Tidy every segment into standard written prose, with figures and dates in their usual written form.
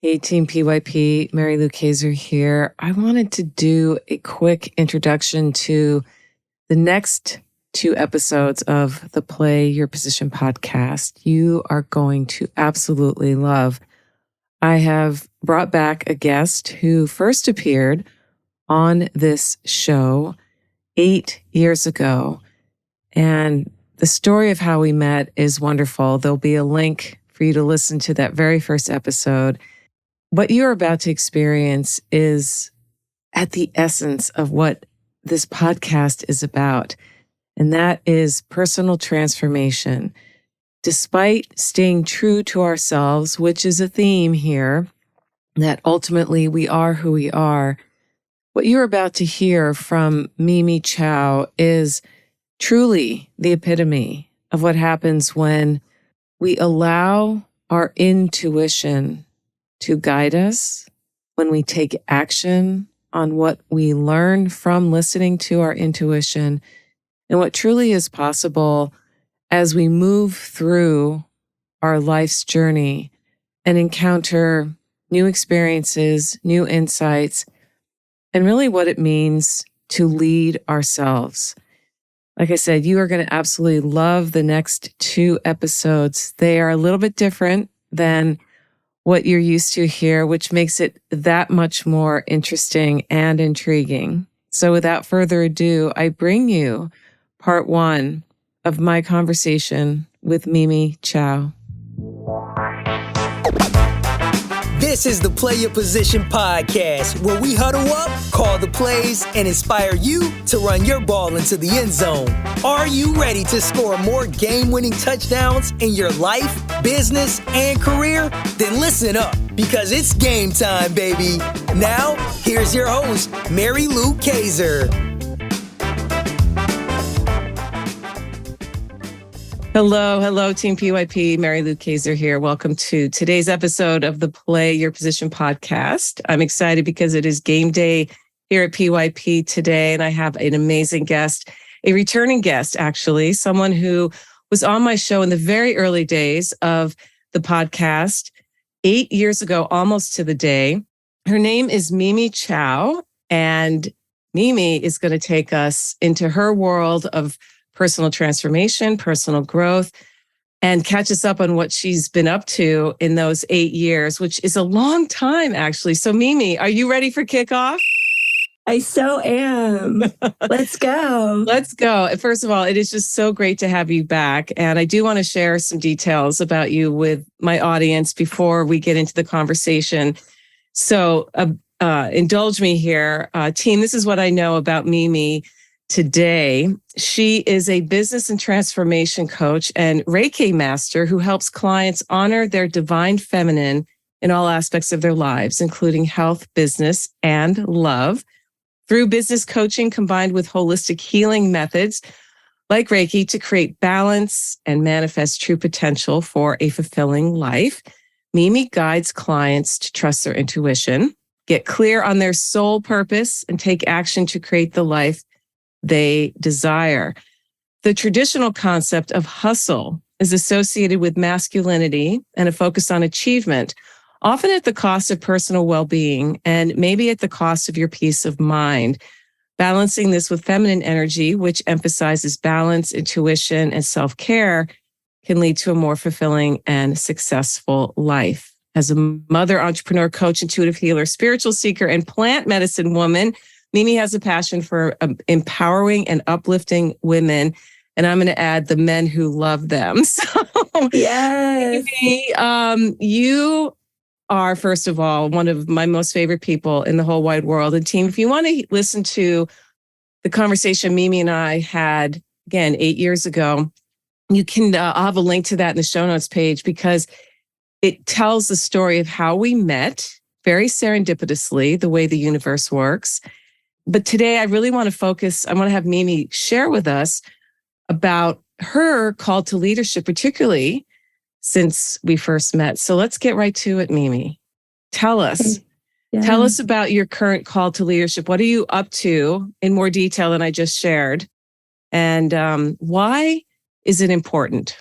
Hey, Team PYP, Mary Lou Kaiser here. I wanted to do a quick introduction to the next two episodes of the Play Your Position podcast. You are going to absolutely love. I have brought back a guest who first appeared on this show 8 years ago. And the story of how we met is wonderful. There'll be a link for you to listen to that very first episode. What you're about to experience is at the essence of what this podcast is about, and that is personal transformation. Despite staying true to ourselves, which is a theme here, that ultimately we are who we are, what you're about to hear from MiMi Chau is truly the epitome of what happens when we allow our intuition to guide us, when we take action on what we learn from listening to our intuition, and what truly is possible as we move through our life's journey and encounter new experiences, new insights, and really what it means to lead ourselves. Like I said, you are going to absolutely love the next two episodes. They are a little bit different than what you're used to here, which makes it that much more interesting and intriguing. So without further ado, I bring you part one of my conversation with MiMi Chau. This is the Play Your Position podcast, where we huddle up, call the plays, and inspire you to run your ball into the end zone. Are you ready to score more game-winning touchdowns in your life, business, and career? Then listen up, because it's game time, baby. Now, here's your host, Mary Lou Kaiser. Hello, Team PYP. Mary Lou Kaiser here. Welcome to today's episode of the Play Your Position podcast. I'm excited because it is game day here at PYP today, and I have an amazing guest, a returning guest, actually, someone who was on my show in the very early days of the podcast 8 years ago, almost to the day. Her name is MiMi Chau, and MiMi is going to take us into her world of personal transformation, personal growth, and catch us up on what she's been up to in those 8 years, which is a long time, actually. So, MiMi, are you ready for kickoff? I so am. Let's go. Let's go. First of all, it is just so great to have you back. And I do want to share some details about you with my audience before we get into the conversation. So, indulge me here. Team, this is what I know about MiMi today. She is a business and transformation coach and Reiki master who helps clients honor their divine feminine in all aspects of their lives, including health, business, and love. Through business coaching combined with holistic healing methods like Reiki to create balance and manifest true potential for a fulfilling life, MiMi guides clients to trust their intuition, get clear on their soul purpose, and take action to create the life they desire. The traditional concept of hustle is associated with masculinity and a focus on achievement, often at the cost of personal well-being and maybe at the cost of your peace of mind. Balancing this with feminine energy, which emphasizes balance, intuition, and self-care, can lead to a more fulfilling and successful life. As a mother, entrepreneur, coach, intuitive healer, spiritual seeker, and plant medicine woman, MiMi has a passion for empowering and uplifting women, and I'm going to add the men who love them. So, yes, MiMi, you are, first of all, one of my most favorite people in the whole wide world. And team, if you want to listen to the conversation MiMi and I had, again, 8 years ago, you can, I'll have a link to that in the show notes page because it tells the story of how we met very serendipitously, the way the universe works. But today I really want to focus, I want to have MiMi share with us about her call to leadership, particularly since we first met. So let's get right to it, MiMi. Tell us about your current call to leadership. What are you up to in more detail than I just shared? And why is it important?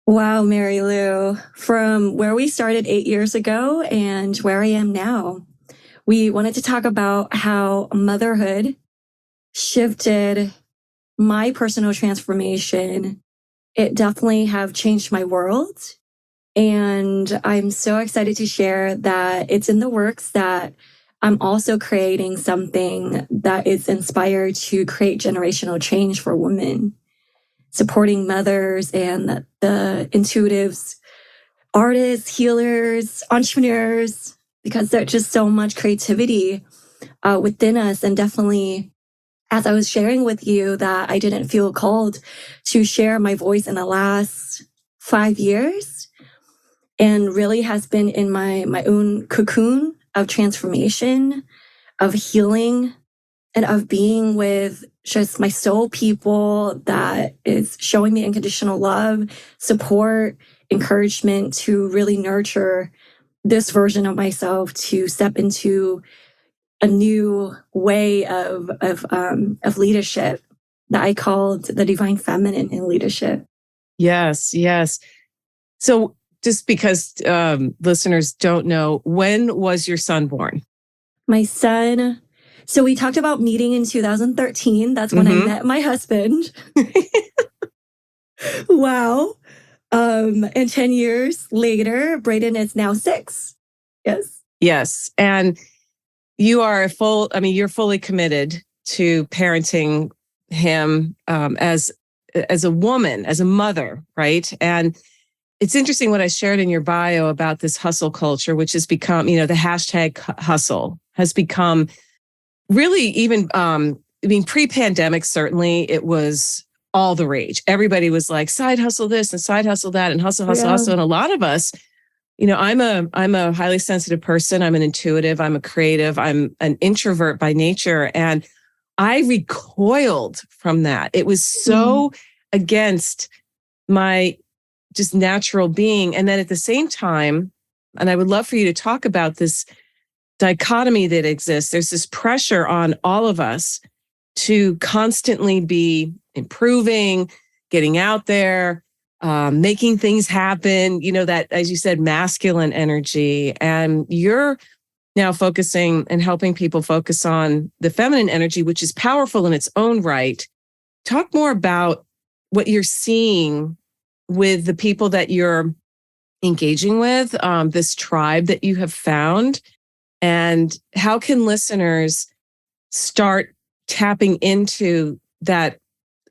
Wow, Mary Lou, from where we started 8 years ago and where I am now, we wanted to talk about how motherhood shifted my personal transformation. It definitely have changed my world. And I'm so excited to share that it's in the works that I'm also creating something that is inspired to create generational change for women, supporting mothers and the intuitives, artists, healers, entrepreneurs, because there's just so much creativity within us. And definitely, as I was sharing with you, that I didn't feel called to share my voice in the last 5 years, and really has been in my own cocoon of transformation, of healing, and of being with just my soul people that is showing me unconditional love, support, encouragement to really nurture this version of myself to step into a new way of leadership that I called the divine feminine in leadership. Yes, yes. So just because listeners don't know, when was your son born? My son, so we talked about meeting in 2013. That's when I met my husband. Wow. And 10 years later, Brayden is now 6. Yes. Yes. And you are you're fully committed to parenting him as a woman, as a mother, right? And it's interesting what I shared in your bio about this hustle culture, which has become, the hashtag hustle has become really even, pre-pandemic, certainly it was all the rage. Everybody was like, side hustle this and side hustle that and hustle, hustle, hustle. And a lot of us, I'm a highly sensitive person. I'm an intuitive. I'm a creative. I'm an introvert by nature. And I recoiled from that. It was so against my just natural being. And then at the same time, and I would love for you to talk about this dichotomy that exists. There's this pressure on all of us to constantly be improving, getting out there, making things happen, that, as you said, masculine energy. And you're now focusing and helping people focus on the feminine energy, which is powerful in its own right. Talk more about what you're seeing with the people that you're engaging with, this tribe that you have found, and how can listeners start tapping into that?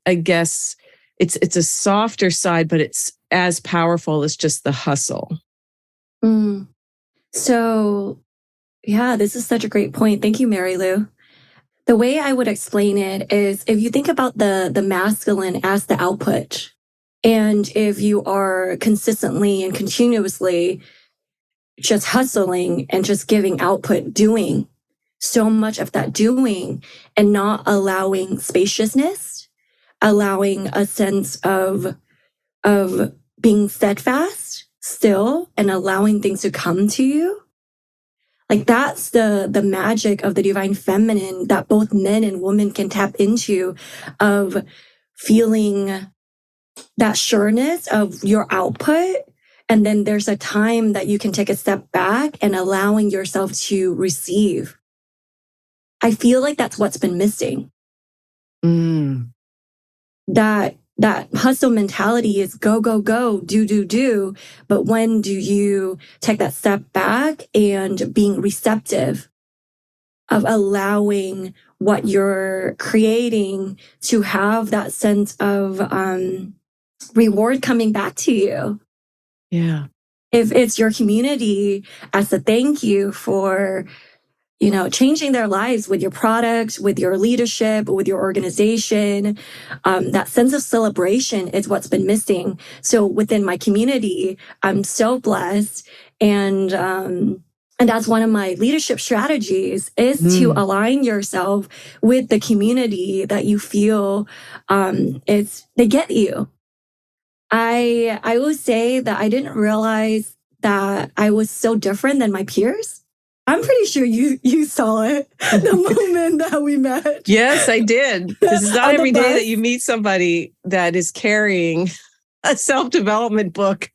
I guess it's a softer side, but it's as powerful as just the hustle. So, yeah, this is such a great point. Thank you, Mary Lou. The way I would explain it is if you think about the masculine as the output, and if you are consistently and continuously just hustling and just giving output, doing so much of that doing and not allowing spaciousness, allowing a sense of being steadfast still and allowing things to come to you. Like that's the magic of the divine feminine that both men and women can tap into, of feeling that sureness of your output. And then there's a time that you can take a step back and allowing yourself to receive. I feel like that's what's been missing. That hustle mentality is go, go, go, do, do, do. But when do you take that step back and being receptive of allowing what you're creating to have that sense of reward coming back to you? Yeah. If it's your community as a thank you for changing their lives with your product, with your leadership, with your organization. That sense of celebration is what's been missing. So within my community, I'm so blessed. And that's one of my leadership strategies is to align yourself with the community that you feel they get you. I will say that I didn't realize that I was so different than my peers. I'm pretty sure you saw it the moment that we met. Yes, I did. This is not every day that you meet somebody that is carrying a self-development book.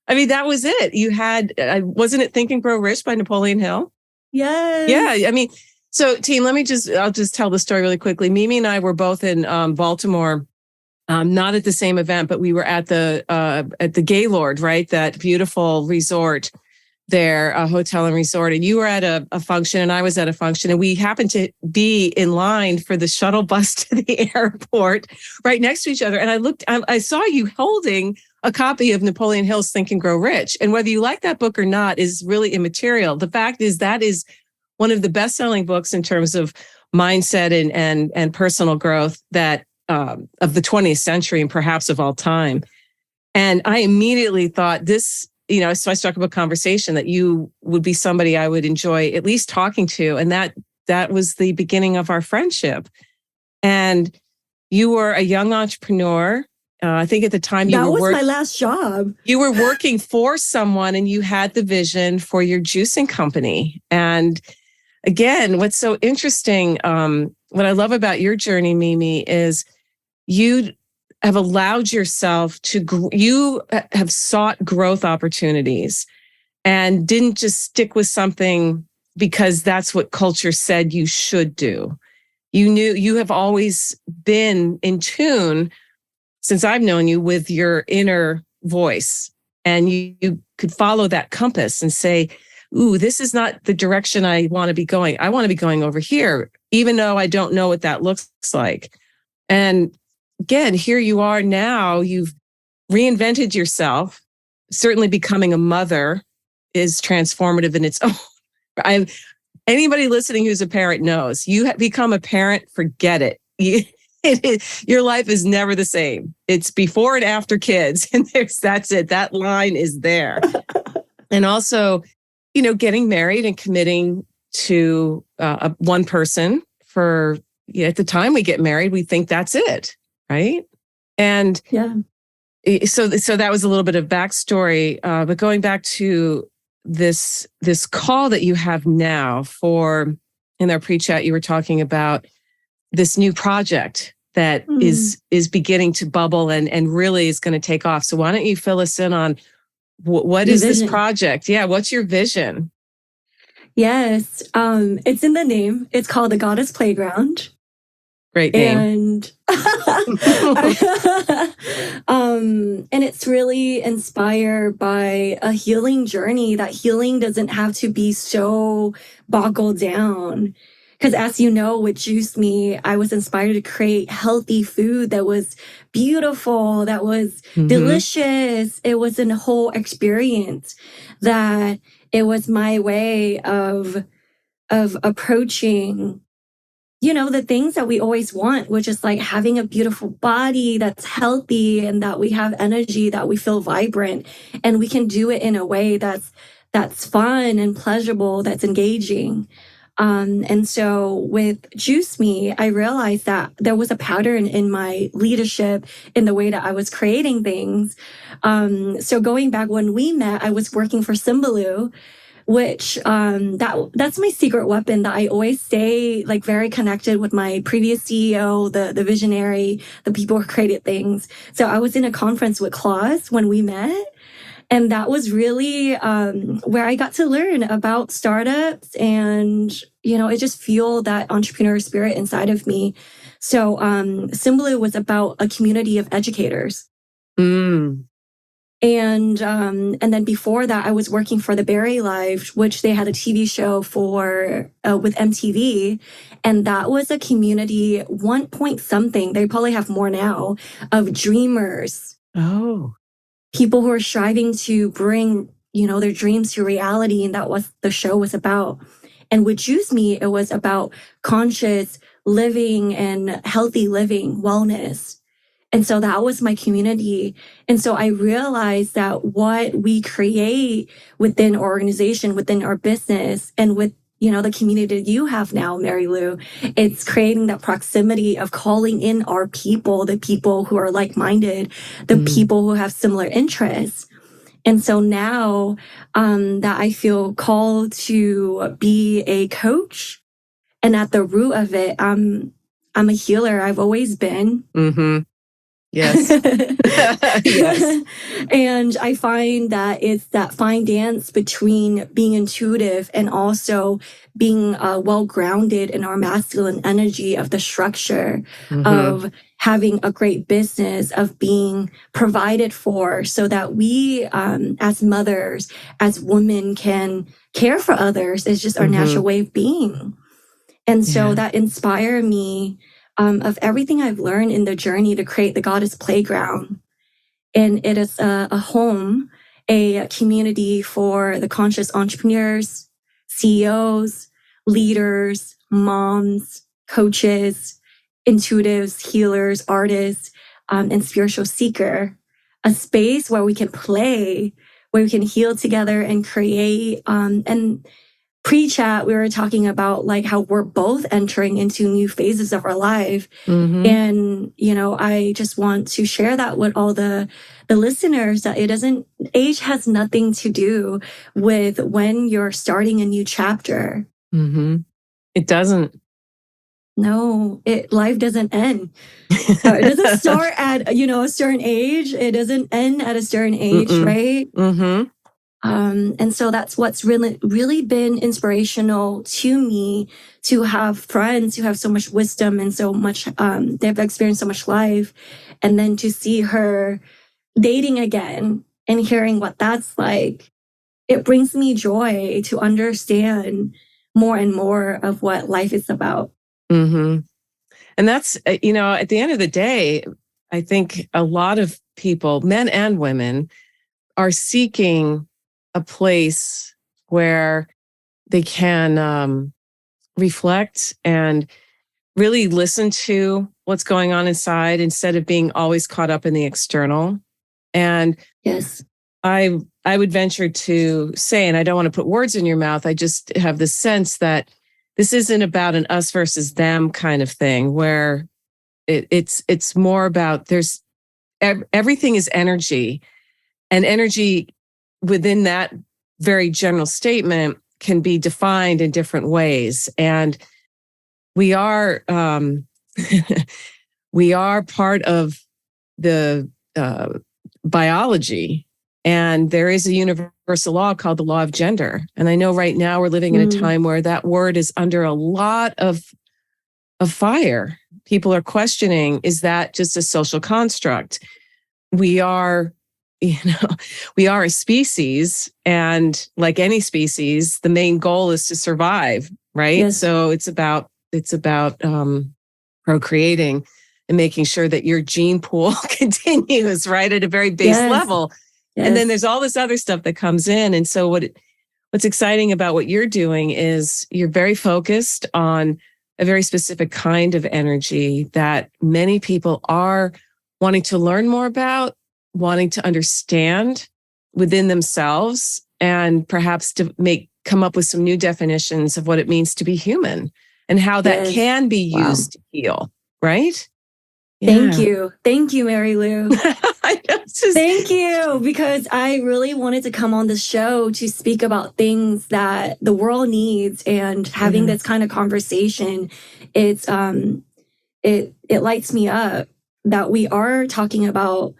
I mean, that was it. You had, wasn't it Think and Grow Rich by Napoleon Hill? Yes. Yeah. I mean, so team, I'll just tell the story really quickly. MiMi and I were both in Baltimore, not at the same event, but we were at the Gaylord, right? That beautiful resort there, a hotel and resort. And you were at a function and I was at a function, and we happened to be in line for the shuttle bus to the airport right next to each other. And I saw you holding a copy of Napoleon Hill's Think and Grow Rich. And whether you like that book or not is really immaterial. The fact is that is one of the best-selling books in terms of mindset and personal growth that of the 20th century and perhaps of all time. And I immediately thought this, so I struck up a conversation that you would be somebody I would enjoy at least talking to. And that was the beginning of our friendship. And you were a young entrepreneur. I think at the time that was my last job. You were working for someone and you had the vision for your juicing company. And again, what's so interesting, what I love about your journey, MiMi, is you have allowed yourself you have sought growth opportunities and didn't just stick with something because that's what culture said you should do. You have always been in tune since I've known you with your inner voice, and you could follow that compass and say, ooh, this is not the direction I want to be going. I want to be going over here, even though I don't know what that looks like. And again, here you are now, you've reinvented yourself. Certainly becoming a mother is transformative in its own. Anybody listening who's a parent knows, you have become a parent, forget it. Your life is never the same. It's before and after kids. And that's it. That line is there. And also, getting married and committing to one person for, at the time we get married, we think that's it. Right. And yeah. So that was a little bit of backstory. But going back to this call that you have now in our pre-chat, you were talking about this new project that is beginning to bubble and really is going to take off. So why don't you fill us in on what is this project? Yeah. What's your vision? Yes. It's in the name. It's called The Goddess Playground. Great name. And it's really inspired by a healing journey. That healing doesn't have to be so boggled down. Because as you know, with Juice Me, I was inspired to create healthy food that was beautiful, that was delicious. It was a whole experience, that it was my way of approaching, the things that we always want, which is like having a beautiful body that's healthy and that we have energy, that we feel vibrant, and we can do it in a way that's fun and pleasurable, that's engaging. And so with Juice Me, I realized that there was a pattern in my leadership in the way that I was creating things. So going back when we met, I was working for Symbaloo, which that's my secret weapon, that I always stay like very connected with my previous CEO, the visionary, the people who created things. So I was in a conference with Klaus when we met. And that was really where I got to learn about startups and, it just fueled that entrepreneur spirit inside of me. So Symbaloo was about a community of educators. And then before that, I was working for the Berry Life, which they had a TV show for with MTV. And that was a community, 1 point something, they probably have more now, of dreamers. Oh. People who are striving to bring, their dreams to reality. And that was the show was about. And with Juice Me, it was about conscious living and healthy living, wellness. And so that was my community. And so I realized that what we create within our organization, within our business, and with, the community you have now, Mary Lou, it's creating that proximity of calling in our people, the people who are like-minded, the people who have similar interests. And so now that I feel called to be a coach, and at the root of it, I'm a healer. I've always been. Yes. Yes. And I find that it's that fine dance between being intuitive and also being well grounded in our masculine energy of the structure of having a great business, of being provided for, so that we, as mothers, as women, can care for others. Is just our natural way of being. And so that inspired me of everything I've learned in the journey to create the Goddess Playground. And it is a home, a community for the conscious entrepreneurs, CEOs, leaders, moms, coaches, intuitives, healers, artists, and spiritual seeker. A space where we can play, where we can heal together and create. And pre-chat, we were talking about like how we're both entering into new phases of our life. And, I just want to share that with all the listeners, that age has nothing to do with when you're starting a new chapter. It doesn't. No, life doesn't end. It doesn't start at, a certain age. It doesn't end at a certain age, right? And so that's what's really, really been inspirational to me, to have friends who have so much wisdom and so much, they've experienced so much life. And then to see her dating again and hearing what that's like, it brings me joy to understand more and more of what life is about. And that's, at the end of the day, I think a lot of people, men and women, are seeking a place where they can reflect and really listen to what's going on inside instead of being always caught up in the external. And yes, I would venture to say, and I don't want to put words in your mouth, I just have the sense that this isn't about an us versus them kind of thing, where it's more about everything is energy, and energy within that very general statement can be defined in different ways. And we are we are part of the biology, and there is a universal law called the law of gender. And I know right now we're living in a time where that word is under a lot of fire. People are questioning, is that just a social construct? We are we are a species, and like any species, the main goal is to survive, right? Yes. So it's about procreating and making sure that your gene pool continues, right, at a very base level. And then there's all this other stuff that comes in. And so what's exciting about what you're doing is you're very focused on a very specific kind of energy that many people are wanting to learn more about, wanting to understand within themselves, and perhaps to come up with some new definitions of what it means to be human and how that can be used to heal, right? Thank you. Thank you, Mary Lou. Thank you, because I really wanted to come on the show to speak about things that the world needs, and having this kind of conversation, it lights me up that we are talking about,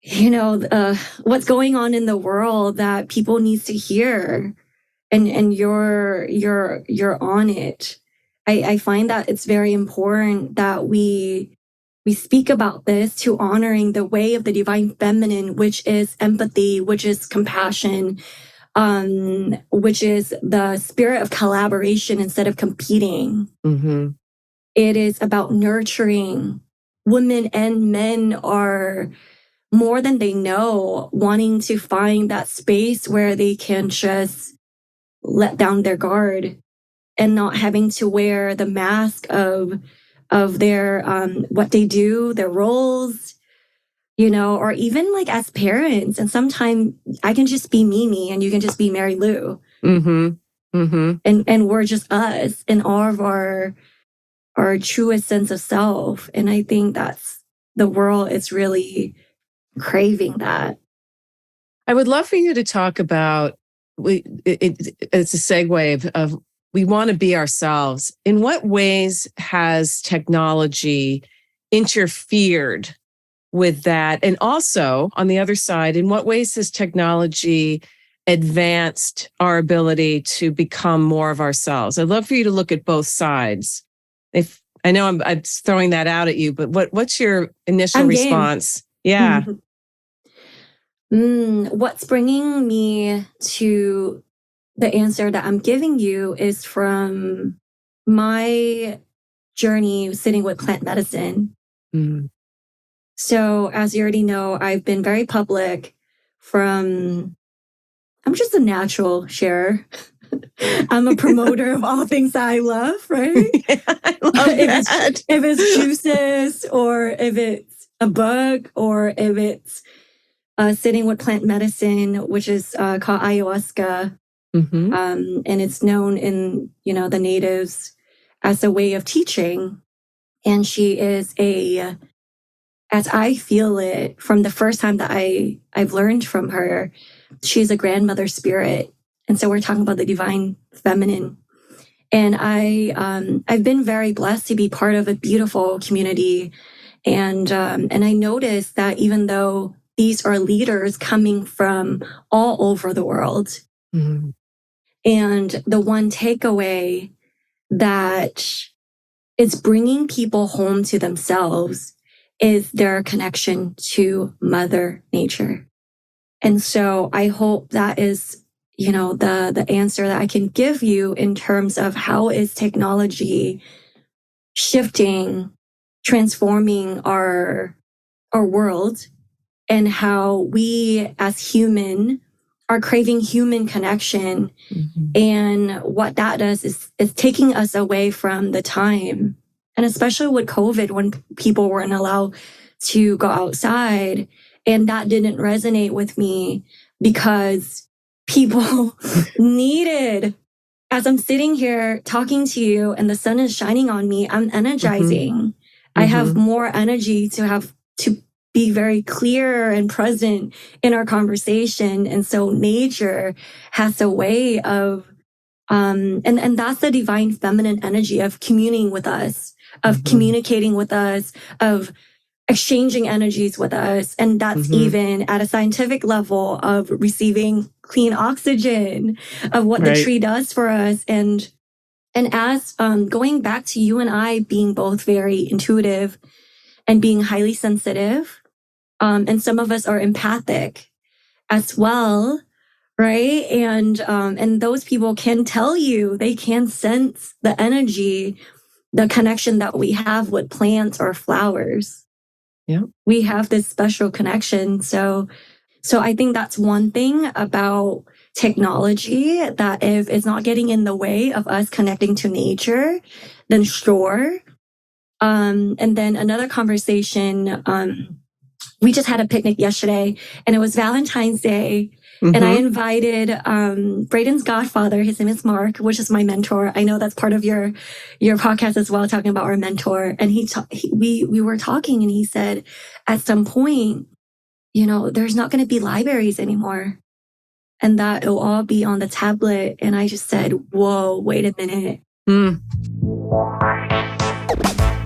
what's going on in the world that people need to hear, and you're on it. I find that it's very important that we speak about this, to honoring the way of the divine feminine, which is empathy, which is compassion, which is the spirit of collaboration instead of competing. It is about nurturing. Women and men are, more than they know, wanting to find that space where they can just let down their guard and not having to wear the mask of their what they do, their roles, or even like as parents. And sometimes I can just be MiMi and you can just be Mary Lou. And we're just us in all of our truest sense of self. And I think that's the world is really craving that. I would love for you to talk about, it's a segue of we want to be ourselves. In what ways has technology interfered with that? And also, on the other side, in what ways has technology advanced our ability to become more of ourselves? I'd love for you to look at both sides. If I know I'm throwing that out at you, but what's your initial I'm game. response? Yeah. What's bringing me to the answer that I'm giving you is from my journey sitting with plant medicine. Mm. So, as you already know, I've been very public I'm just a natural sharer. I'm a promoter of all things that I love, right? Yeah, I love that. If it's juices, or if it's a book, or if it's sitting with plant medicine, which is called ayahuasca. Mm-hmm. And it's known in, the natives as a way of teaching. And she is as I feel it from the first time that I've learned from her, she's a grandmother spirit. And so we're talking about the divine feminine. And I've been very blessed to be part of a beautiful community. And I noticed that even though these are leaders coming from all over the world, Mm-hmm. and the one takeaway that it's bringing people home to themselves is their connection to Mother Nature. And so I hope that is, the answer that I can give you in terms of how is technology shifting, transforming our world, and how we as human are craving human connection. Mm-hmm. And what that does is taking us away from the time. And especially with COVID, when people weren't allowed to go outside. And that didn't resonate with me because people needed, as I'm sitting here talking to you and the sun is shining on me, I'm energizing. Mm-hmm. I have more energy to be very clear and present in our conversation. And so nature has a way of, and that's the divine feminine energy of communing with us, of communicating with us, of exchanging energies with us. And that's even at a scientific level of receiving clean oxygen, of what the tree does for us. And as going back to you and I being both very intuitive and being highly sensitive, and some of us are empathic as well, right? And those people can tell you, they can sense the energy, the connection that we have with plants or flowers. Yeah. We have this special connection. So I think that's one thing about technology, that if it's not getting in the way of us connecting to nature, then sure. And then another conversation, we just had a picnic yesterday and it was Valentine's Day. And I invited Braden's godfather, his name is Mark, which is my mentor. I know that's part of your podcast as well, talking about our mentor. And we were talking and he said, at some point, there's not going to be libraries anymore, and that it'll all be on the tablet. And I just said, whoa, wait a minute.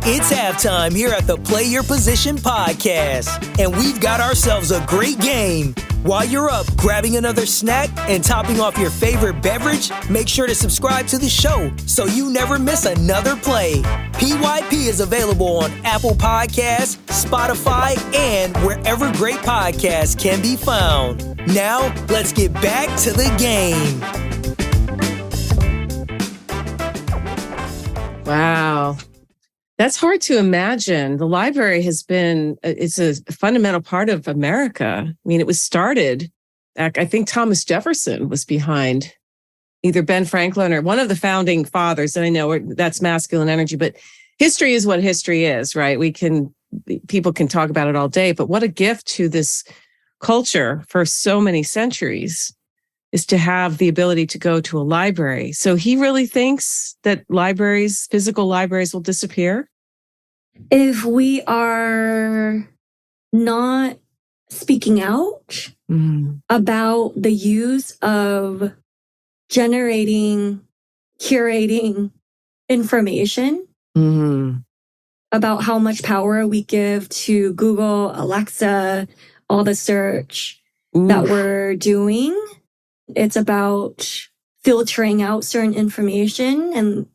It's halftime here at the Play Your Position podcast, and we've got ourselves a great game. While you're up grabbing another snack and topping off your favorite beverage, make sure to subscribe to the show so you never miss another play. PYP is available on Apple Podcasts, Spotify, and wherever great podcasts can be found. Now, let's get back to the game. Wow. That's hard to imagine. The library it's a fundamental part of America. I mean, it was started, I think Thomas Jefferson was behind, either Ben Franklin or one of the founding fathers. And I know that's masculine energy, but history is what history is, right? People can talk about it all day, but what a gift to this culture for so many centuries is to have the ability to go to a library. So he really thinks that physical libraries will disappear? If we are not speaking out about the use of generating, curating information, about how much power we give to Google, Alexa, all the search that we're doing. It's about filtering out certain information and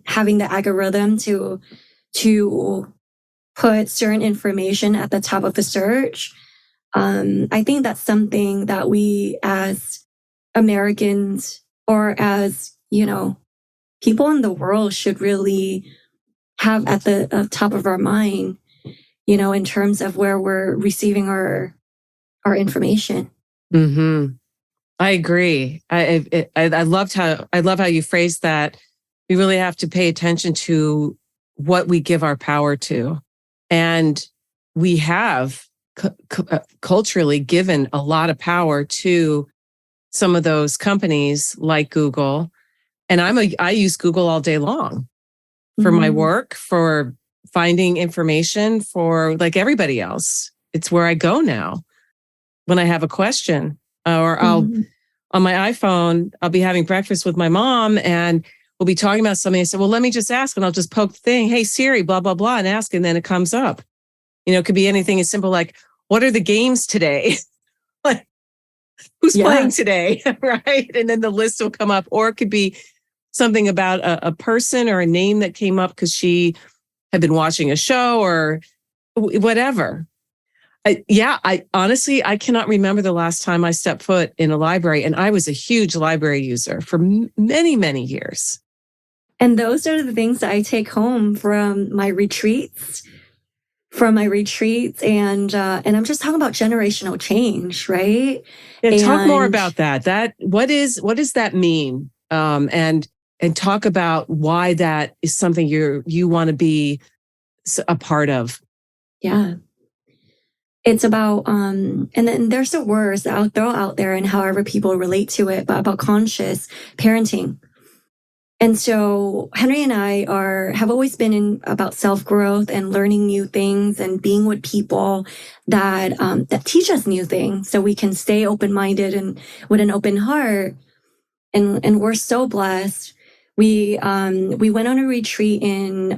having the algorithm to put certain information at the top of the search. I think that's something that we as Americans or as, people in the world should really have at the top of our mind, in terms of where we're receiving our information. Mm-hmm. I agree. I love how you phrased that. We really have to pay attention to what we give our power to, and we have culturally given a lot of power to some of those companies like Google. And I use Google all day long for my work, for finding information, for like everybody else. It's where I go now when I have a question, or I'll on my iPhone, I'll be having breakfast with my mom and we'll be talking about something. I said, well, let me just ask. And I'll just poke the thing. Hey, Siri, blah, blah, blah, and ask. And then it comes up. It could be anything as simple like, what are the games today? Like, who's playing today? Right. And then the list will come up. Or it could be something about a person or a name that came up because she had been watching a show or whatever. I honestly, I cannot remember the last time I stepped foot in a library, and I was a huge library user for many, many years. And those are the things that I take home from my retreats. And I'm just talking about generational change, right? Yeah, talk more about that. What does that mean? And talk about why that is something you want to be a part of. Yeah. It's about, and then there's the words that I'll throw out there and however people relate to it, but about conscious parenting. And so Henry and I have always been about self-growth and learning new things and being with people that teach us new things so we can stay open-minded and with an open heart. And we're so blessed. We went on a retreat in,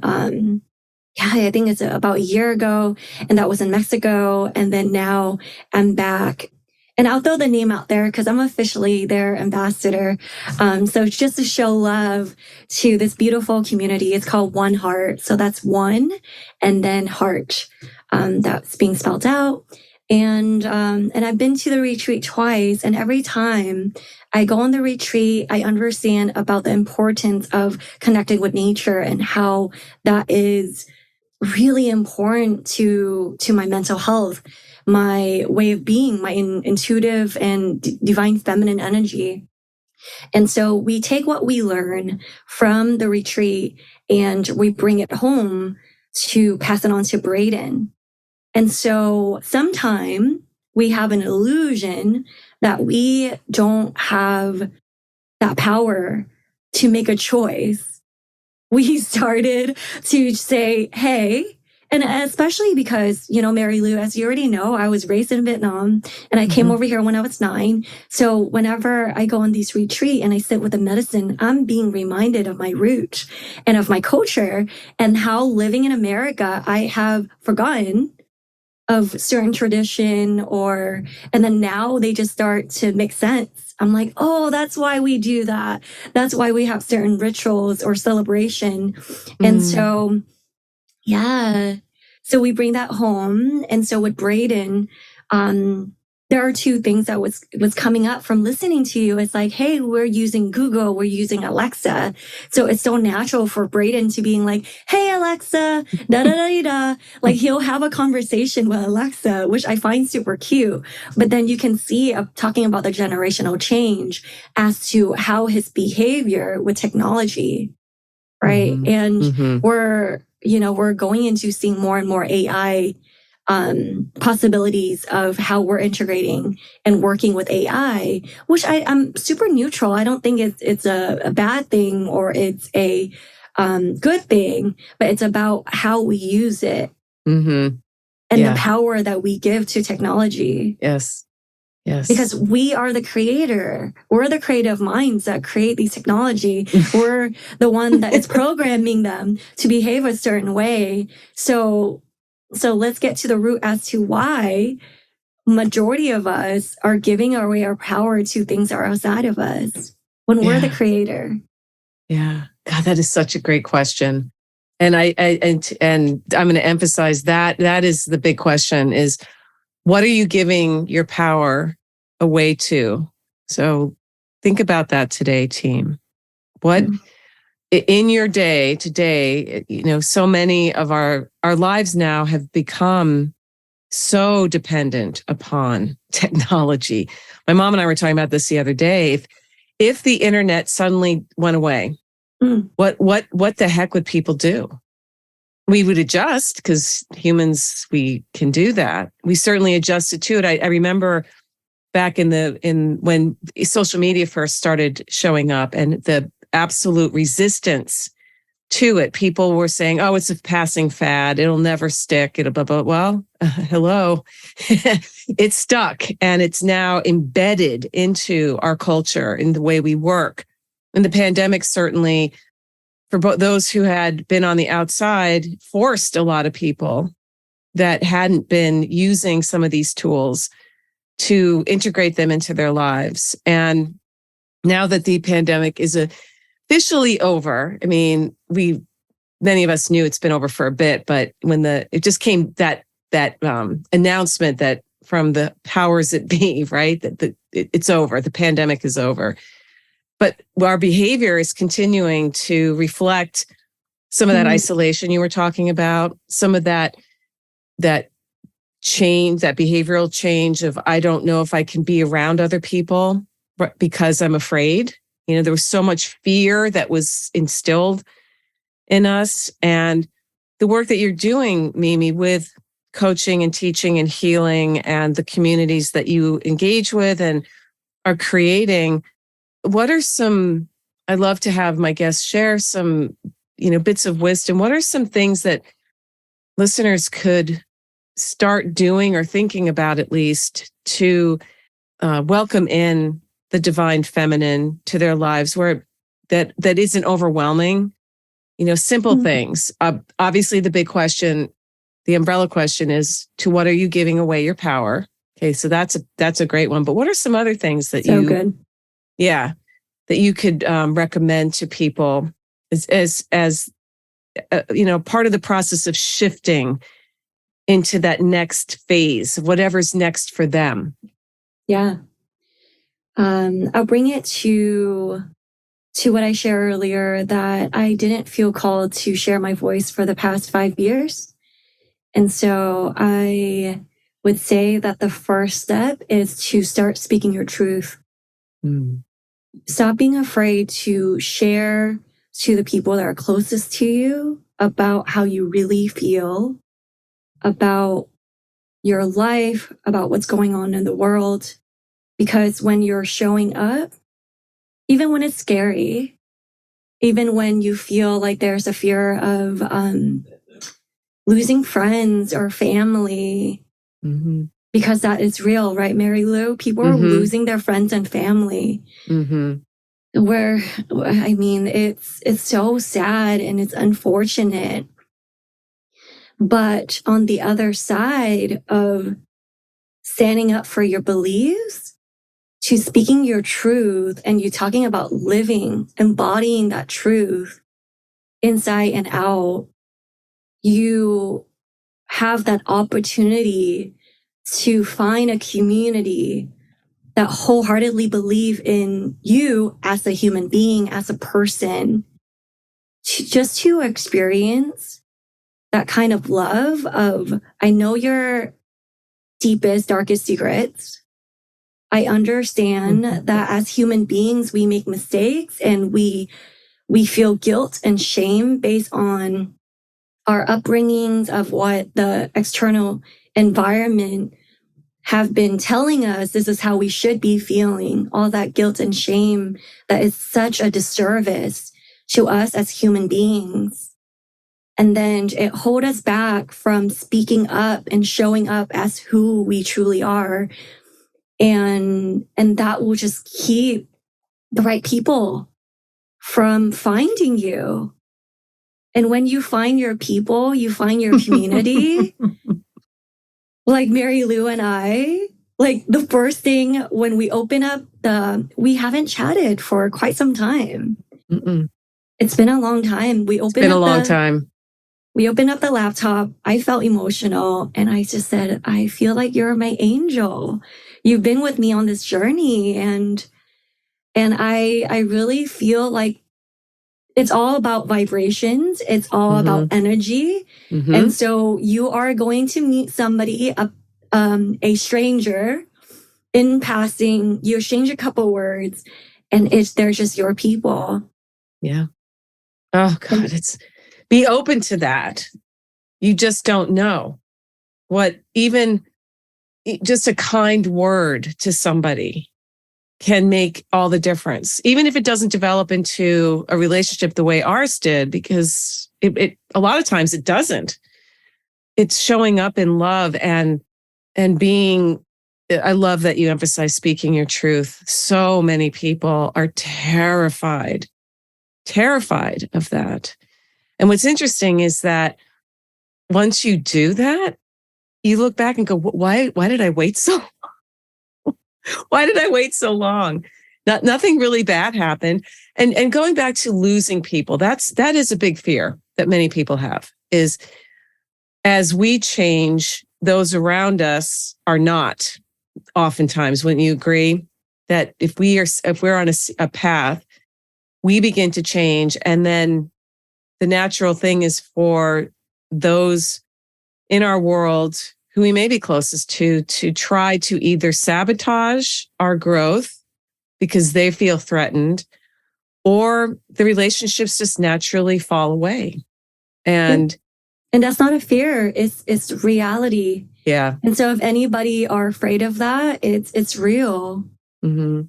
I think it's about a year ago, and that was in Mexico. And then now I'm back. And I'll throw the name out there because I'm officially their ambassador. So it's just to show love to this beautiful community. It's called One Heart. So that's one and then heart. That's being spelled out. And I've been to the retreat twice. And every time I go on the retreat, I understand about the importance of connecting with nature and how that is really important to my mental health, my way of being, my intuitive and divine feminine energy. And so we take what we learn from the retreat and we bring it home to pass it on to Braden. And so sometime we have an illusion that we don't have that power to make a choice. We started to say, hey, and especially because, Mary Lou, as you already know, I was raised in Vietnam and I came over here when I was 9. So whenever I go on these retreats and I sit with the medicine, I'm being reminded of my root and of my culture and how living in America, I have forgotten of certain tradition and then now they just start to make sense. I'm like, oh, that's why we do that. That's why we have certain rituals or celebration. And so, yeah. So we bring that home. And so with Braden, there are two things that was coming up from listening to you. It's like, hey, we're using Google, we're using Alexa. So it's so natural for Braden to being like, hey, Alexa, da da da da. Like he'll have a conversation with Alexa, which I find super cute. But then you can see talking about the generational change as to how his behavior with technology, right? And we're going into seeing more and more AI possibilities of how we're integrating and working with AI, which I'm super neutral. I don't think it's a bad thing or it's a good thing, but it's about how we use it and the power that we give to technology. Yes. Yes. Because we are the creator. We're the creative minds that create these technology. We're the one that is programming them to behave a certain way. So let's get to the root as to why majority of us are giving away our power to things that are outside of us when we're the creator. Yeah. God, that is such a great question. And I'm going to emphasize that is the big question is, what are you giving your power away to? So think about that today, team. What in your day today, so many of our lives now have become so dependent upon technology. My mom and I were talking about this the other day. If the internet suddenly went away, what the heck would people do? We would adjust because humans, we can do that. We certainly adjusted to it. I remember back when social media first started showing up and the absolute resistance to it. People were saying, "Oh, it's a passing fad. It'll never stick. It'll blah blah." Well, hello, it's stuck, and it's now embedded into our culture, in the way we work. And the pandemic certainly, for those who had been on the outside, forced a lot of people that hadn't been using some of these tools to integrate them into their lives. And now that the pandemic is officially over, I mean, many of us knew it's been over for a bit, but when it just came that announcement that from the powers that be, right, that it's over, the pandemic is over. But our behavior is continuing to reflect some of that isolation you were talking about, some of that change, that behavioral change of, I don't know if I can be around other people because I'm afraid. There was so much fear that was instilled in us. And the work that you're doing, MiMi, with coaching and teaching and healing and the communities that you engage with and are creating, what are some, I'd love to have my guests share some, bits of wisdom. What are some things that listeners could start doing or thinking about, at least, to welcome in the divine feminine to their lives, where that isn't overwhelming? Simple things. Obviously, the big question, the umbrella question is, to what are you giving away your power? Okay, so that's a great one. But what are some other things that good. Yeah, that you could recommend to people as part of the process of shifting into that next phase, whatever's next for them? Yeah. I'll bring it to what I shared earlier, that I didn't feel called to share my voice for the past 5 years. And so I would say that the first step is to start speaking your truth. Stop being afraid to share to the people that are closest to you about how you really feel, about your life, about what's going on in the world. Because when you're showing up, even when it's scary, even when you feel like there's a fear of losing friends or family, because that is real, right, Mary Lou? People are losing their friends and family. Where, I mean, it's so sad and it's unfortunate. But on the other side of standing up for your beliefs, to speaking your truth, and you talking about living, embodying that truth inside and out, you have that opportunity to find a community that wholeheartedly believe in you as a human being, as a person, to experience that kind of love of, I know your deepest, darkest secrets. I understand that as human beings, we make mistakes and we feel guilt and shame based on our upbringings of what the external environment have been telling us this is how we should be feeling. All that guilt and shame that is such a disservice to us as human beings. And then it hold us back from speaking up and showing up as who we truly are. And that will just keep the right people from finding you. And when you find your people, you find your community. Like Mary Lou and I, like the first thing when we open up we haven't chatted for quite some time. Mm-mm. It's been a long time. It's been a long time. We opened up the laptop. I felt emotional and I just said, I feel like you're my angel. You've been with me on this journey. And I really feel like it's all about vibrations. It's all about energy. And so you are going to meet somebody, a stranger in passing. You exchange a couple words and they're just your people. Yeah. Oh God, be open to that. You just don't know what even just a kind word to somebody can make all the difference, even if it doesn't develop into a relationship the way ours did, because it a lot of times it doesn't. It's showing up in love and being. I love that you emphasize speaking your truth. So many people are terrified of that. And what's interesting is that once you do that, you look back and go, why did I wait so why did I wait so long? Nothing really bad happened. And going back to losing people, that is a big fear that many people have, is as we change, those around us are not. Oftentimes, wouldn't you agree that if we're on a path, we begin to change, and then the natural thing is for those in our world who we may be closest to try to either sabotage our growth because they feel threatened, or the relationships just naturally fall away. And that's not a fear, it's reality. Yeah. And so if anybody are afraid of that, it's real. Mm-hmm.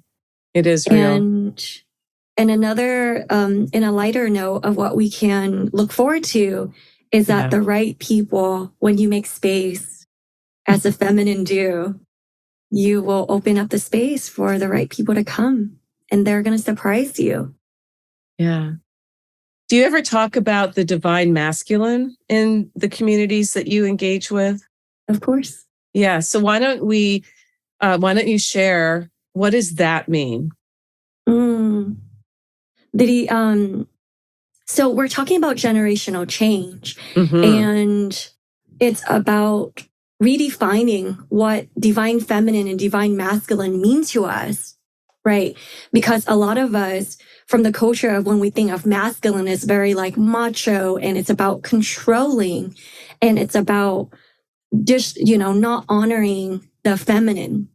It is real. And another, in a lighter note of what we can look forward to is that the right people, when you make space, as the feminine do, you will open up the space for the right people to come, and they're going to surprise you. Yeah. Do you ever talk about the divine masculine in the communities that you engage with? Of course. Yeah. So why don't you share, what does that mean? So we're talking about generational change, and it's about redefining what divine feminine and divine masculine mean to us, right? Because a lot of us, from the culture of when we think of masculine, is very like macho, and it's about controlling, and it's about just, not honoring the feminine.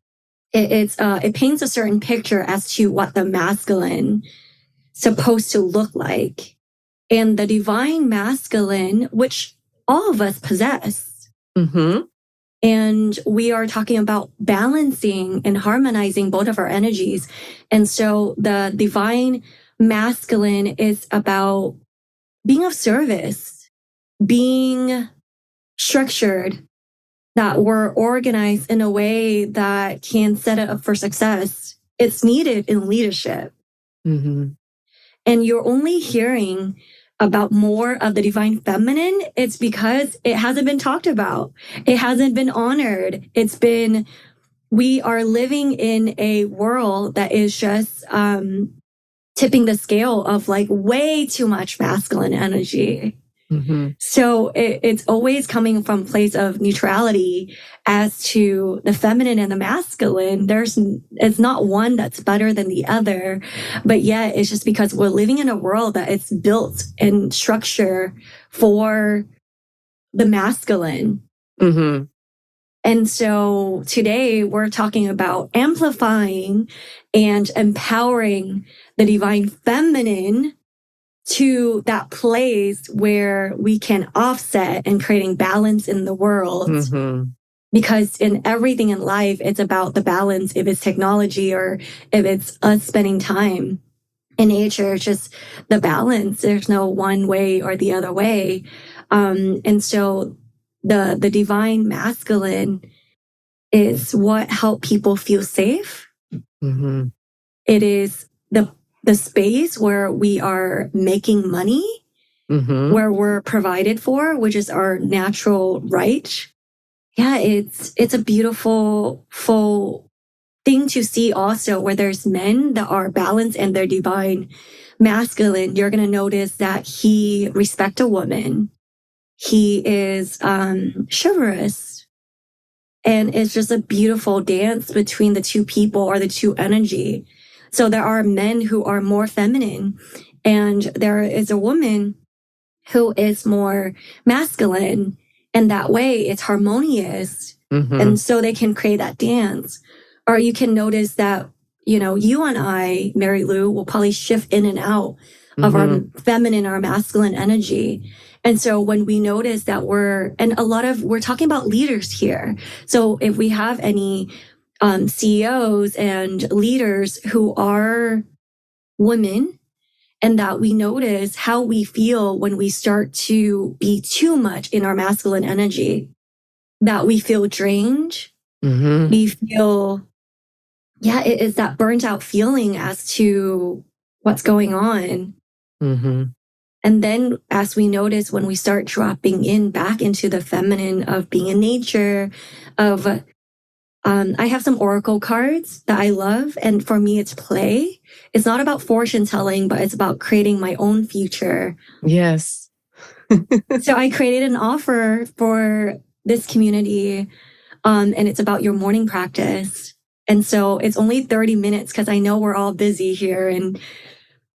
It paints a certain picture as to what the masculine supposed to look like. And the divine masculine, which all of us possess. And we are talking about balancing and harmonizing both of our energies. And so the divine masculine is about being of service, being structured, that we're organized in a way that can set it up for success. It's needed in leadership. And you're only hearing about more of the divine feminine. It's because it hasn't been talked about. It hasn't been honored. We are living in a world that is just tipping the scale of like way too much masculine energy. So it's always coming from a place of neutrality as to the feminine and the masculine. It's not one that's better than the other, but yet it's just because we're living in a world that it's built and structure for the masculine. And so today we're talking about amplifying and empowering the divine feminine to that place where we can offset and creating balance in the world. Because in everything in life, it's about the balance. If it's technology or if it's us spending time in nature, it's just the balance. There's no one way or the other way. And so the divine masculine It's what help people feel safe. Mm-hmm. It is the space where we are making money, Mm-hmm. where we're provided for, which is our natural right. Yeah, it's a beautiful, full thing to see also, where there's men that are balanced and they're divine masculine. You're going to notice that he respects a woman. He is chivalrous. And it's just a beautiful dance between the two people or the two energy. So there are men who are more feminine, and there is a woman who is more masculine. And that way it's harmonious. Mm-hmm. And so they can create that dance. Or you can notice that, you and I, Mary Lou, will probably shift in and out of our feminine, our masculine energy. And so when we notice that we're talking about leaders here. So if we have any CEOs and leaders who are women, and that we notice how we feel when we start to be too much in our masculine energy, that we feel drained. Mm-hmm. We feel, it is that burnt out feeling as to what's going on. Mm-hmm. And then as we notice when we start dropping in back into the feminine of being in nature, of I have some oracle cards that I love. And for me, it's play. It's not about fortune telling, but it's about creating my own future. Yes. So I created an offer for this community, and it's about your morning practice. And so it's only 30 minutes because I know we're all busy here.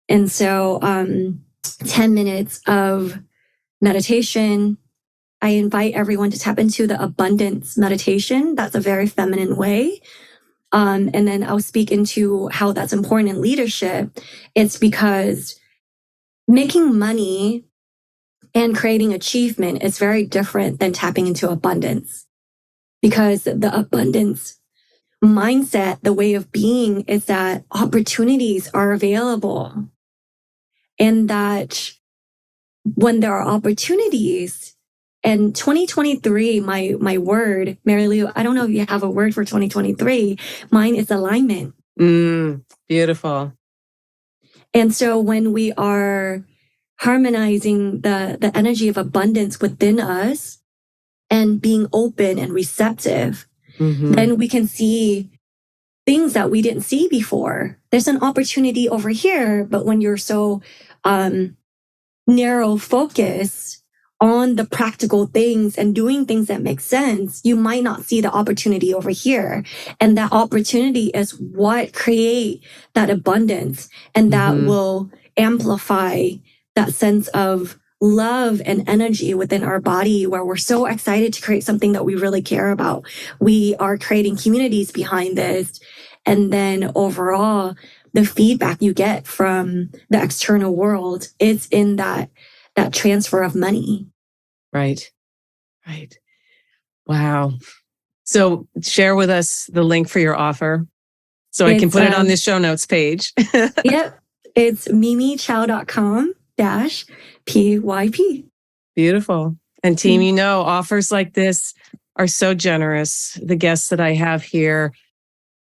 And so 10 minutes of meditation. I invite everyone to tap into the abundance meditation. That's a very feminine way. And then I'll speak into how that's important in leadership. It's because making money and creating achievement is very different than tapping into abundance, because the abundance mindset, the way of being, is that opportunities are available, and that when there are opportunities, and 2023, my word, Mary Lou, I don't know if you have a word for 2023. Mine is alignment. Beautiful. And so when we are harmonizing the energy of abundance within us and being open and receptive, then we can see things that we didn't see before. There's an opportunity over here, but when you're so narrow focus on the practical things and doing things that make sense, you might not see the opportunity over here. And that opportunity is what create that abundance, and that will amplify that sense of love and energy within our body, where we're so excited to create something that we really care about. We are creating communities behind this. And then overall, the feedback you get from the external world is in that transfer of money. Right. Wow. So share with us the link for your offer so I can put it on the show notes page. Yep. It's mimichau.com/PYP. Beautiful. And team, offers like this are so generous. The guests that I have here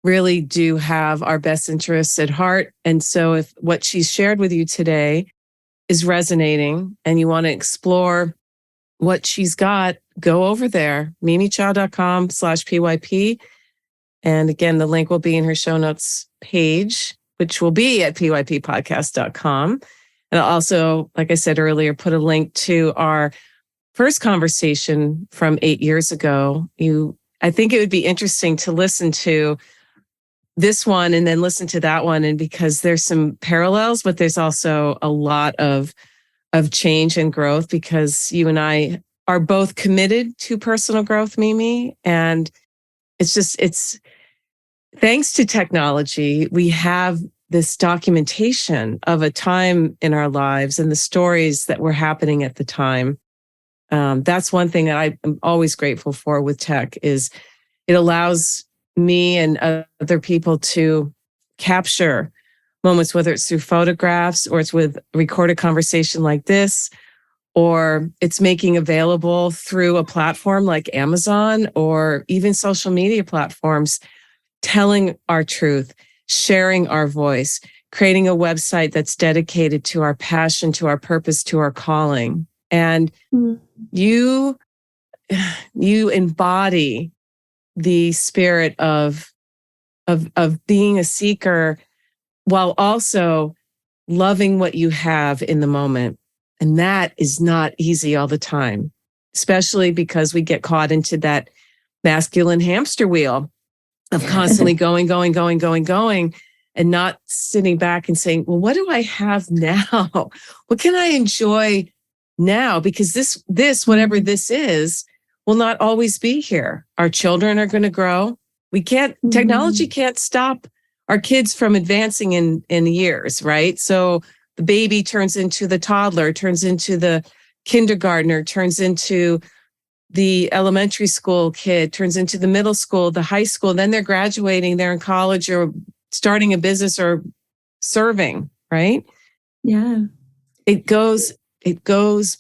really do have our best interests at heart. And so if what she's shared with you today is resonating and you want to explore what she's got, go over there, mimichau.com/PYP. And again, the link will be in her show notes page, which will be at pyppodcast.com. And I'll also, like I said earlier, put a link to our first conversation from 8 years ago. I think it would be interesting to listen to this one and then listen to that one. And because there's some parallels, but there's also a lot of change and growth, because you and I are both committed to personal growth, Mimi. And it's thanks to technology, we have this documentation of a time in our lives and the stories that were happening at the time. That's one thing that I'm always grateful for with tech, is it allows me and other people to capture moments, whether it's through photographs or it's with recorded conversation like this, or it's making available through a platform like Amazon or even social media platforms, telling our truth, sharing our voice, creating a website that's dedicated to our passion, to our purpose, to our calling. And you embody the spirit of being a seeker while also loving what you have in the moment. And that is not easy all the time, especially because we get caught into that masculine hamster wheel of constantly going, and not sitting back and saying, well, what do I have now? What can I enjoy now? Because this, whatever this is, will not always be here. Our children are going to grow. Technology can't stop our kids from advancing in years, right? So the baby turns into the toddler, turns into the kindergartner, turns into the elementary school kid, turns into the middle school, the high school, then they're graduating, they're in college or starting a business or serving, right? Yeah. It goes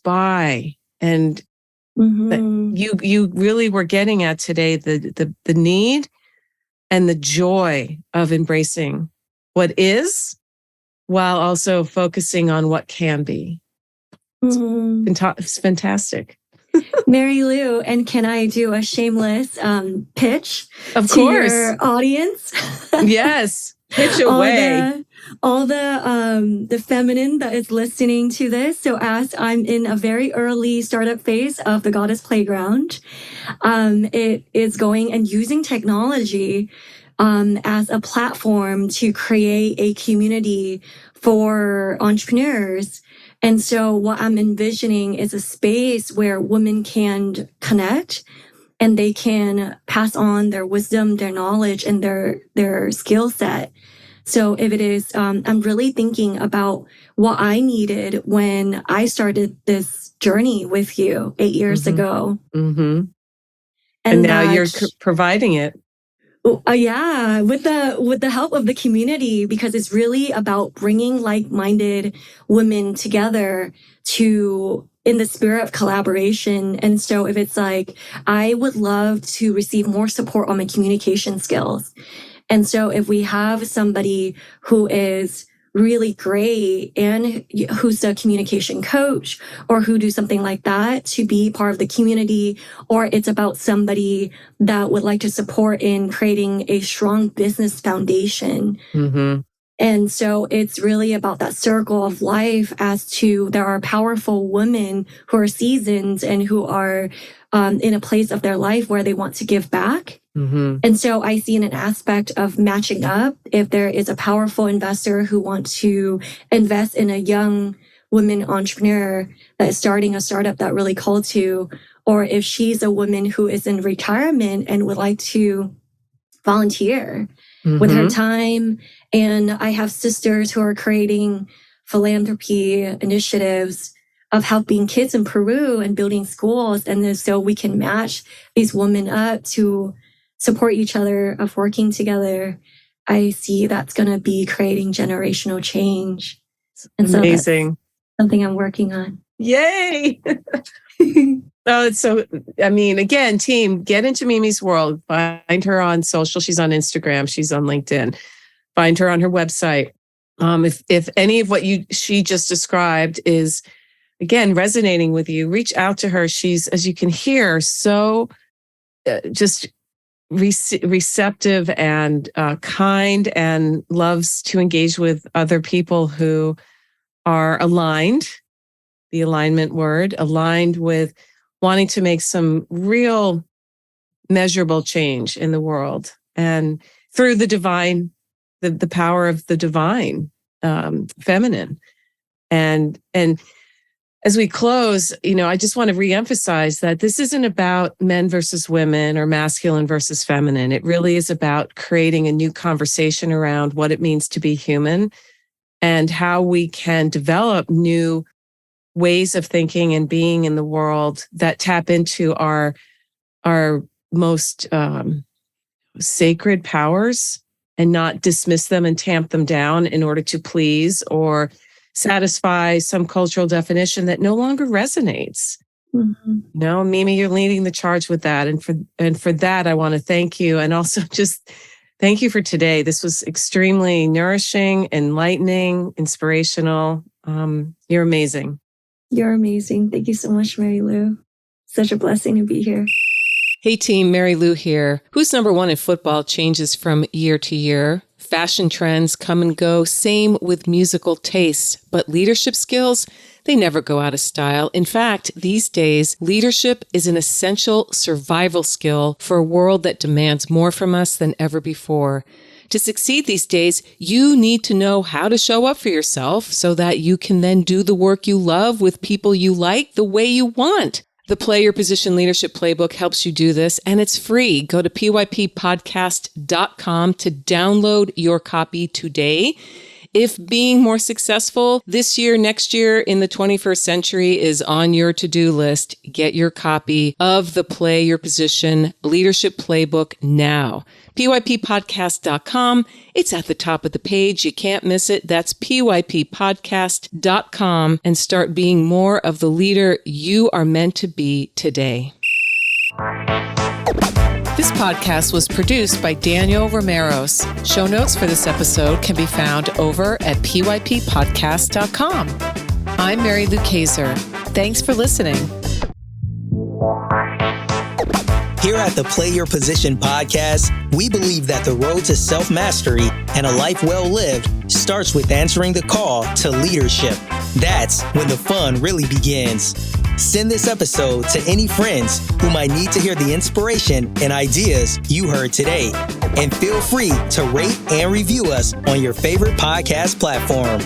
by. And you really were getting at today the need and the joy of embracing what is while also focusing on what can be. It's fantastic. Mary Lou, and can I do a shameless pitch of to course. your audience? Yes, pitch away. all the feminine that is listening to this. So as I'm in a very early startup phase of the Goddess Playground, it is going and using technology as a platform to create a community for entrepreneurs. And so what I'm envisioning is a space where women can connect and they can pass on their wisdom, their knowledge, and their skill set. So if it is, I'm really thinking about what I needed when I started this journey with you 8 years ago. And now you're providing it. Yeah, with the help of the community, because it's really about bringing like-minded women together in the spirit of collaboration. And so if it's like, I would love to receive more support on my communication skills. And so if we have somebody who is really great and who's a communication coach or who do something like that to be part of the community, or it's about somebody that would like to support in creating a strong business foundation. And so it's really about that circle of life as to there are powerful women who are seasoned and who are in a place of their life where they want to give back. And so I see in an aspect of matching up, if there is a powerful investor who wants to invest in a young woman entrepreneur that is starting a startup that really called to, or if she's a woman who is in retirement and would like to volunteer with her time. And I have sisters who are creating philanthropy initiatives of helping kids in Peru and building schools. And then so we can match these women up to support each other of working together. I see that's going to be creating generational change. And amazing. So that's something I'm working on. Yay. Oh, it's so, I mean, again, team, get into MiMi's world. Find her on social. She's on Instagram. She's on LinkedIn. Find her on her website. If any of what she just described is, again, resonating with you, reach out to her. She's, as you can hear, so just receptive and kind, and loves to engage with other people who are aligned, the alignment word, aligned with wanting to make some real measurable change in the world, and through the divine, the power of the divine feminine. And as we close, I just want to reemphasize that this isn't about men versus women or masculine versus feminine. It really is about creating a new conversation around what it means to be human and how we can develop new ways of thinking and being in the world that tap into our most sacred powers and not dismiss them and tamp them down in order to please or satisfy some cultural definition that no longer resonates. Mm-hmm. No, MiMi, you're leading the charge with that. And for that, I want to thank you. And also just thank you for today. This was extremely nourishing, enlightening, inspirational. You're amazing. You're amazing. Thank you so much, Mary Lou. Such a blessing to be here. Hey team, Mary Lou here. Who's number one in football changes from year to year. Fashion trends come and go, same with musical tastes. But leadership skills, they never go out of style. In fact, these days, leadership is an essential survival skill for a world that demands more from us than ever before. To succeed these days, you need to know how to show up for yourself so that you can then do the work you love with people you like the way you want. The Play Your Position Leadership Playbook helps you do this, and it's free. Go to pyppodcast.com to download your copy today. If being more successful this year, next year, in the 21st century is on your to-do list, get your copy of the Play Your Position Leadership Playbook now. pyppodcast.com. It's at the top of the page. You can't miss it. That's pyppodcast.com, and start being more of the leader you are meant to be today. This podcast was produced by Daniel Romeros. Show notes for this episode can be found over at pyppodcast.com. I'm Mary Lou Kaiser. Thanks for listening. Here at the Play Your Position podcast, we believe that the road to self-mastery and a life well lived starts with answering the call to leadership. That's when the fun really begins. Send this episode to any friends who might need to hear the inspiration and ideas you heard today. And feel free to rate and review us on your favorite podcast platform.